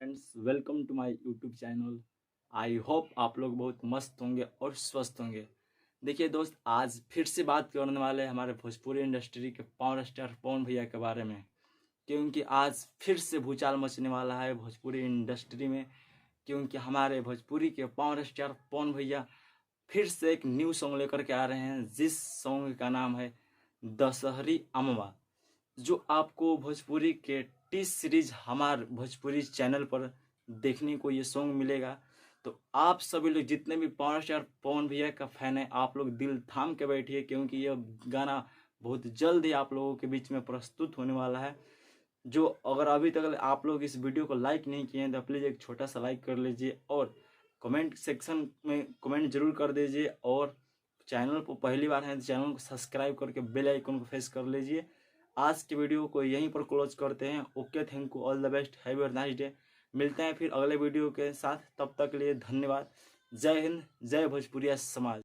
Friends, welcome to my YouTube channel. I hope आप लोग बहुत मस्त होंगे और स्वस्थ होंगे। देखिए दोस्त, आज फिर से बात करने वाले हैं हमारे भोजपुरी इंडस्ट्री के पावर स्टार पवन भैया के बारे में, क्योंकि आज फिर से भूचाल मचने वाला है भोजपुरी इंडस्ट्री में। क्योंकि हमारे भोजपुरी के पावर स्टार पवन भैया फिर से एक न्यू सॉन्ग लेकर के आ रहे हैं, जिस सॉन्ग का नाम है दशहरी अमवा, जो आपको भोजपुरी के टी सीरीज हमार भोजपुरी चैनल पर देखने को ये सॉन्ग मिलेगा। तो आप सभी लोग जितने भी पावर स्टार पवन भैया का फैन है, आप लोग दिल थाम के बैठिए, क्योंकि यह गाना बहुत जल्द ही आप लोगों के बीच में प्रस्तुत होने वाला है। जो अगर अभी तक आप लोग इस वीडियो को लाइक नहीं किए हैं तो प्लीज़ एक छोटा सा लाइक कर लीजिए और कमेंट सेक्शन में कमेंट जरूर कर दीजिए। और चैनल को पहली बार है तो चैनल को सब्सक्राइब करके बेल आइकन को प्रेस कर लीजिए। आज की वीडियो को यहीं पर क्लोज करते हैं। Okay, thank you, all the best, have a nice day. मिलते हैं फिर अगले वीडियो के साथ, तब तक के लिए धन्यवाद। जय हिंद, जय भोजपुरिया समाज।